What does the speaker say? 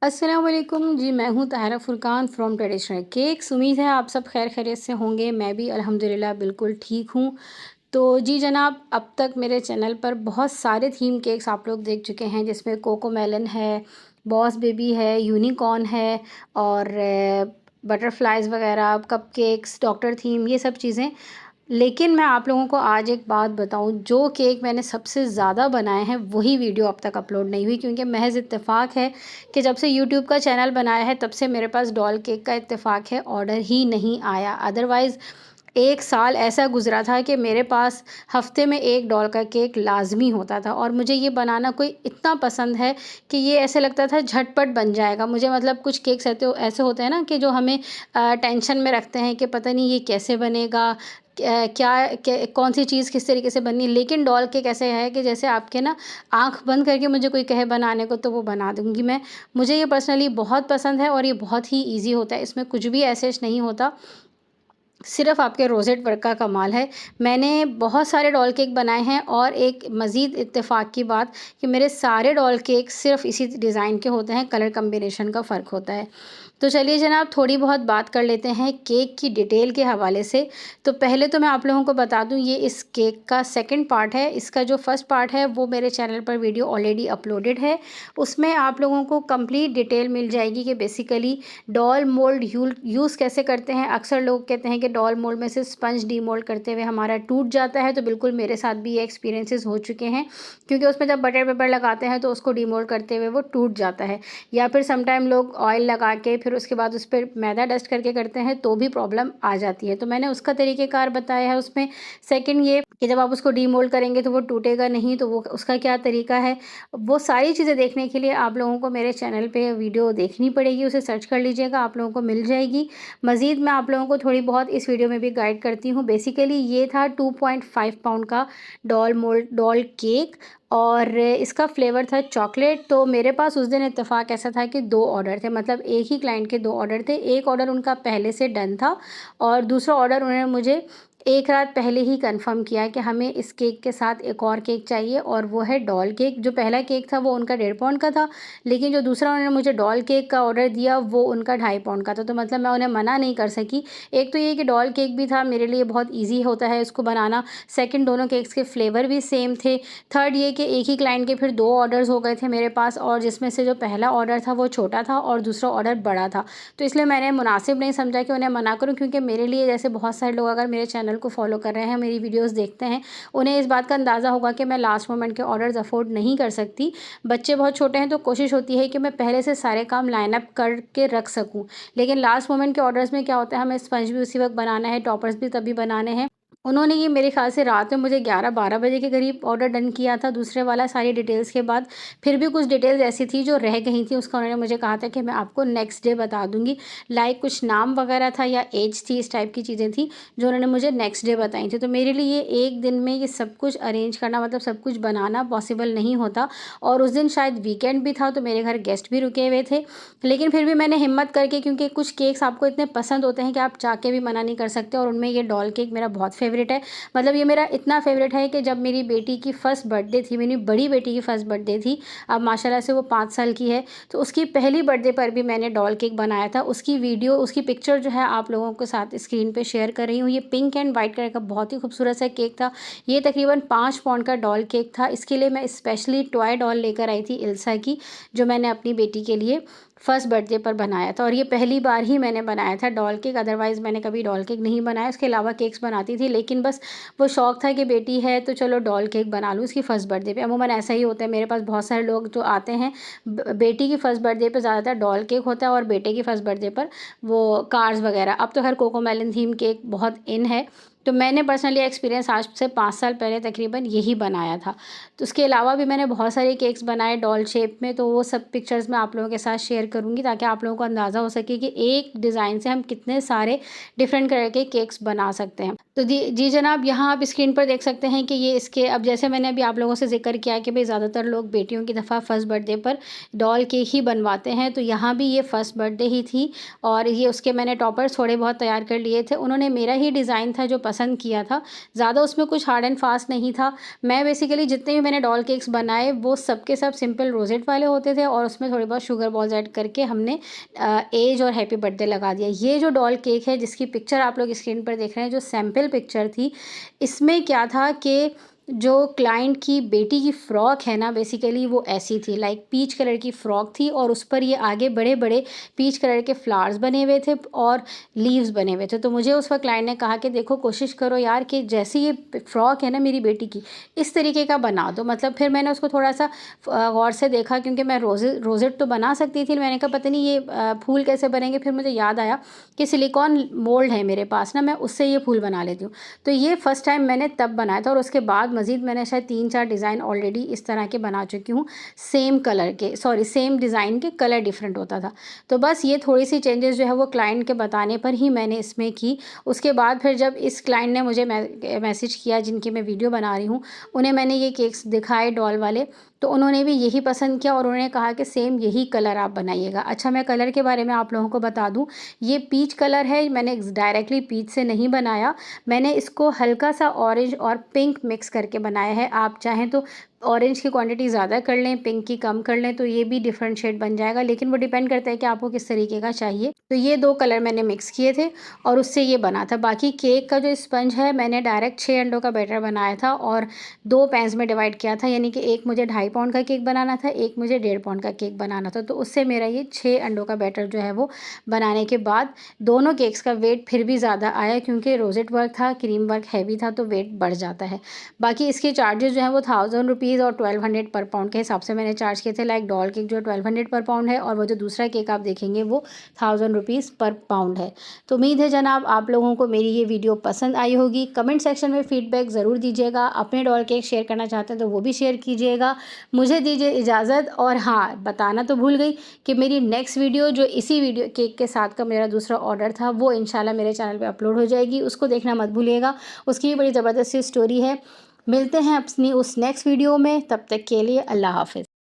अस्सलाम वालेकुम जी। मैं हूँ Tahira Furqan from traditional cakes. उम्मीद है आप सब खैर खैरियत से होंगे। मैं भी अल्हम्दुलिल्लाह बिल्कुल ठीक हूँ। तो जी जनाब, अब तक मेरे चैनल पर बहुत सारे थीम केक्स आप लोग देख चुके हैं, जिसमें कोको मेलन है, बॉस बेबी है, यूनिकॉर्न है और बटरफ्लाइज वगैरह, कपकेक्स, डॉक्टर थीम, ये सब चीज़ें। लेकिन मैं आप लोगों को आज एक बात बताऊं, जो केक मैंने सबसे ज़्यादा बनाए हैं वही वीडियो अब तक अपलोड नहीं हुई, क्योंकि महज इत्तेफाक है कि जब से यूट्यूब का चैनल बनाया है तब से मेरे पास डॉल केक का इत्तेफाक है, ऑर्डर ही नहीं आया। अदरवाइज़ एक साल ऐसा गुजरा था कि मेरे पास हफ्ते में एक डॉल का केक लाजमी होता था, और मुझे ये बनाना कोई इतना पसंद है कि ये ऐसे लगता था झटपट बन जाएगा मुझे। मतलब कुछ केक्स ऐसे होते हैं ना कि जो हमें टेंशन में रखते हैं कि पता नहीं ये कैसे बनेगा, कौन सी चीज़ किस तरीके से बननी। लेकिन डॉल केक ऐसे है कि जैसे आपके ना आंख बंद करके मुझे कोई कहे बनाने को तो वो बना दूंगी मैं। मुझे ये पर्सनली बहुत पसंद है और ये बहुत ही इजी होता है, इसमें कुछ भी ऐसे नहीं होता, सिर्फ़ आपके रोज़ेट वर्क का कमाल है। मैंने बहुत सारे डॉल केक बनाए हैं, और एक मज़ीद इत्तेफ़ाक की बात कि मेरे सारे डॉल केक सिर्फ़ इसी डिज़ाइन के होते हैं, कलर कॉम्बिनेशन का फ़र्क होता है। तो चलिए जनाब, थोड़ी बहुत बात कर लेते हैं केक की डिटेल के हवाले से। तो पहले तो मैं आप लोगों को बता दूं, ये इस केक का सेकंड पार्ट है। इसका जो फर्स्ट पार्ट है वो मेरे चैनल पर वीडियो ऑलरेडी अपलोडेड है। उसमें आप लोगों को कंप्लीट डिटेल मिल जाएगी कि बेसिकली डॉल मोल्ड यूज़ कैसे करते हैं। अक्सर लोग कहते हैं कि डॉल मोल्ड में से स्पंज डीमोल्ड करते हुए हमारा टूट जाता है, तो बिल्कुल मेरे साथ भी ये एक्सपीरियंसेस हो चुके हैं, क्योंकि उसमें जब बटर पेपर लगाते हैं तो उसको डीमोल्ड करते हुए वो टूट जाता है। या फिर समटाइम लोग ऑयल लगा के फिर उसके बाद उस पर मैदा डस्ट करके करते हैं तो भी प्रॉब्लम आ जाती है। तो मैंने उसका तरीक़ेकार बताया है उसमें। सेकंड ये कि जब आप उसको डीमोल्ड करेंगे तो वो टूटेगा नहीं, तो वो उसका क्या तरीका है, वो सारी चीज़ें देखने के लिए आप लोगों को मेरे चैनल पे वीडियो देखनी पड़ेगी। उसे सर्च कर लीजिएगा, आप लोगों को मिल जाएगी। मज़ीद मैं आप लोगों को थोड़ी बहुत इस वीडियो में भी गाइड करती हूँ। बेसिकली ये था 2.5 पाउंड का डॉल केक, और इसका फ्लेवर था चॉकलेट। तो मेरे पास उस दिन इत्तेफाक ऐसा था कि 2 ऑर्डर थे, मतलब एक ही क्लाइंट के 2 ऑर्डर थे। एक ऑर्डर उनका पहले से डन था, और दूसरा ऑर्डर उन्होंने मुझे एक रात पहले ही कंफर्म किया कि हमें इस केक के साथ एक और केक चाहिए, और वो है डॉल केक। जो पहला केक था वो उनका 1.5 पाउंड का था, लेकिन जो दूसरा उन्होंने मुझे डॉल केक का ऑर्डर दिया वो उनका 2.5 पाउंड का था। तो मतलब मैं उन्हें मना नहीं कर सकी। एक तो ये कि डॉल केक भी था, मेरे लिए बहुत ईजी होता है इसको बनाना। सेकेंड, दोनों केक्स के फ्लेवर भी सेम थे। थर्ड ये कि एक ही क्लाइंट के फिर 2 ऑर्डर्स हो गए थे मेरे पास, और जिसमें से जो पहला ऑर्डर था वो छोटा था और दूसरा ऑर्डर बड़ा था। तो इसलिए मैंने मुनासिब नहीं समझा कि उन्हें मना करूं, क्योंकि मेरे लिए, जैसे बहुत सारे लोग अगर मेरे चैनल को फॉलो कर रहे हैं, मेरी वीडियोस देखते हैं, उन्हें इस बात का अंदाज़ा होगा कि मैं लास्ट मोमेंट के ऑर्डर्स अफोर्ड नहीं कर सकती। बच्चे बहुत छोटे हैं तो कोशिश होती है कि मैं पहले से सारे काम लाइन अप करके रख सकूँ। लेकिन लास्ट मोमेंट के ऑर्डर्स में क्या होता है, हमें स्पंज भी उसी वक्त बनाना है, टॉपर्स भी तभी बनाने हैं। उन्होंने ये मेरे ख़्याल से रात में मुझे 11-12 बजे के करीब ऑर्डर डन किया था दूसरे वाला, सारी डिटेल्स के बाद। फिर भी कुछ डिटेल्स ऐसी थी जो रह गई थी, उसका उन्होंने मुझे कहा था कि मैं आपको नेक्स्ट डे बता दूंगी। लाइक कुछ नाम वगैरह था या एज थी, इस टाइप की चीज़ें थी जो उन्होंने मुझे नेक्स्ट डे बताई थी। तो मेरे लिए एक दिन में ये सब कुछ अरेंज करना, मतलब सब कुछ बनाना पॉसिबल नहीं होता। और उस दिन शायद वीकेंड भी था, तो मेरे घर गेस्ट भी रुके हुए थे। लेकिन फिर भी मैंने हिम्मत करके, क्योंकि कुछ केक्स आपको इतने पसंद होते हैं कि आप चाह के भी मना नहीं कर सकते, और उनमें ये डॉल केक मेरा बहुत फेवरेट है। मतलब ये मेरा इतना फेवरेट है कि जब मेरी बेटी की फ़र्स्ट बर्थडे थी, मेरी बड़ी बेटी की फ़र्स्ट बर्थडे थी, अब माशाल्लाह से वो 5 साल की है, तो उसकी पहली बर्थडे पर भी मैंने डॉल केक बनाया था। उसकी वीडियो, उसकी पिक्चर जो है आप लोगों के साथ स्क्रीन पे शेयर कर रही हूँ। ये पिंक एंड वाइट कलर का बहुत ही खूबसूरत सा केक था। ये तकरीबन 5 पाउंड का डॉल केक था। इसके लिए मैं स्पेशली टॉय डॉल लेकर आई थी इल्सा की, जो मैंने अपनी बेटी के लिए फर्स्ट बर्थडे पर बनाया था, और ये पहली बार ही मैंने बनाया था डॉल केक। अदरवाइज़ मैंने कभी डॉल केक नहीं बनाया, उसके अलावा केक्स बनाती थी, लेकिन बस वो शौक़ था कि बेटी है तो चलो डॉल केक बना लूँ उसकी फ़र्स्ट बर्थडे पे। अमूमन ऐसा ही होता है, मेरे पास बहुत सारे लोग जो आते हैं, बेटी की फ़र्स्ट बर्थडे पे ज़्यादातर डॉल केक होता है, और बेटे की फ़र्स्ट बर्थडे पर वो कार्स वगैरह। अब तो खैर कोको मेलन थीम केक बहुत इन है। तो मैंने पर्सनली एक्सपीरियंस आज से 5 साल पहले तकरीबन यही बनाया था। तो उसके अलावा भी मैंने बहुत सारे केक्स बनाए डॉल शेप में, तो वो सब पिक्चर्स मैं आप लोगों के साथ शेयर करूँगी, ताकि आप लोगों को अंदाज़ा हो सके कि एक डिज़ाइन से हम कितने सारे डिफरेंट कलर के केक्स बना सकते हैं। तो जी जनाब, यहाँ आप स्क्रीन पर देख सकते हैं कि ये इसके, अब जैसे मैंने अभी आप लोगों से ज़िक्र किया कि भाई ज़्यादातर लोग बेटियों की दफ़ा फ़र्स्ट बर्थडे पर डॉल केक ही बनवाते हैं, तो यहाँ भी ये फ़र्स्ट बर्थडे ही थी, और ये उसके मैंने टॉपर्स थोड़े बहुत तैयार कर लिए थे। उन्होंने मेरा ही डिज़ाइन था जो पसंद किया था। ज़्यादा उसमें कुछ हार्ड एंड फास्ट नहीं था। मैं बेसिकली जितने भी मैंने डॉल केक्स बनाए वो सब के सब सिंपल रोज़ेट वाले होते थे और उसमें थोड़ी बहुत शुगर बॉल्स ऐड करके हमने एज और हैप्पी बर्थडे लगा दिया। ये जो डॉल केक है जिसकी पिक्चर आप लोग स्क्रीन पर देख रहे हैं, जो सैंपल पिक्चर थी, इसमें क्या था कि जो क्लाइंट की बेटी की फ़्रॉक है ना, बेसिकली वो ऐसी थी, लाइक पीच कलर की फ़्रॉक थी और उस पर ये आगे बड़े बड़े पीच कलर के फ्लावर्स बने हुए थे और लीव्स बने हुए थे। तो मुझे उस वक्त क्लाइंट ने कहा कि देखो कोशिश करो यार कि जैसी ये फ़्रॉक है ना मेरी बेटी की, इस तरीके का बना दो। मतलब फिर मैंने उसको थोड़ा सा गौर से देखा, क्योंकि मैं रोज़ेट तो बना सकती थी, मैंने कहा पता नहीं ये फूल कैसे बनेंगे। फिर मुझे याद आया कि सिलिकॉन मोल्ड है मेरे पास ना, मैं उससे ये फूल बना लेती हूँ। तो ये फ़र्स्ट टाइम मैंने तब बनाया था और उसके बाद मज़ीद मैंने शायद 3-4 डिज़ाइन ऑलरेडी इस तरह के बना चुकी हूँ, सेम कलर के, सॉरी सेम डिज़ाइन के, कलर डिफरेंट होता था। तो बस ये थोड़ी सी चेंजेस जो है वो क्लाइंट के बताने पर ही मैंने इसमें की। उसके बाद फिर जब इस क्लाइंट ने मुझे मैसेज किया जिनकी मैं वीडियो बना रही हूँ, उन्हें मैंने ये केक्स दिखाए डॉल वाले, तो उन्होंने भी यही पसंद किया और उन्होंने कहा कि सेम यही कलर आप बनाइएगा। अच्छा, मैं कलर के बारे में आप लोगों को बता दूँ, ये पीच कलर है, मैंने डायरेक्टली पीच से नहीं बनाया, मैंने इसको हल्का सा ऑरेंज और पिंक मिक्स करके बनाया है। आप चाहें तो ऑरेंज की क्वांटिटी ज़्यादा कर लें, पिंक की कम कर लें, तो ये भी डिफरेंट शेड बन जाएगा, लेकिन वो डिपेंड करता है कि आपको किस तरीके का चाहिए। तो ये 2 कलर मैंने मिक्स किए थे और उससे ये बना था। बाकी केक का जो स्पंज है मैंने डायरेक्ट 6 अंडों का बैटर बनाया था और 2 पैन्स में डिवाइड किया था, यानी कि एक मुझे 2.5 पाउंड का केक बनाना था, एक मुझे 1.5 पाउंड का केक बनाना था। तो उससे मेरा ये 6 अंडों का बैटर जो है वो बनाने के बाद दोनों केक्स का वेट फिर भी ज़्यादा आया, क्योंकि रोज़ेट वर्क था, क्रीम वर्क हैवी था, तो वेट बढ़ जाता है। बाकी इसके चार्जेस जो हैं वो 1000 रुपीज़ और 1200 पर पाउंड के हिसाब से मैंने चार्ज किए थे। लाइक डॉल केक जो 1200 पर पाउंड है और वो जो दूसरा केक आप देखेंगे वो 1000 रुपीज़ पर पाउंड है। तो उम्मीद है जनाब आप लोगों को मेरी ये वीडियो पसंद आई होगी। कमेंट सेक्शन में फ़ीडबैक ज़रूर दीजिएगा। अपने डॉल केक शेयर करना चाहते हैं तो वो भी शेयर कीजिएगा। मुझे दीजिए इजाज़त। और हाँ, बताना तो भूल गई कि मेरी नेक्स्ट वीडियो जो इसी वीडियो केक के साथ का मेरा दूसरा ऑर्डर था वो इंशाल्लाह मेरे चैनल पे अपलोड हो जाएगी, उसको देखना मत भूलिएगा। उसकी भी बड़ी ज़बरदस्त सी स्टोरी है। मिलते हैं अपनी उस नेक्स्ट वीडियो में, तब तक के लिए अल्लाह हाफ़िज़।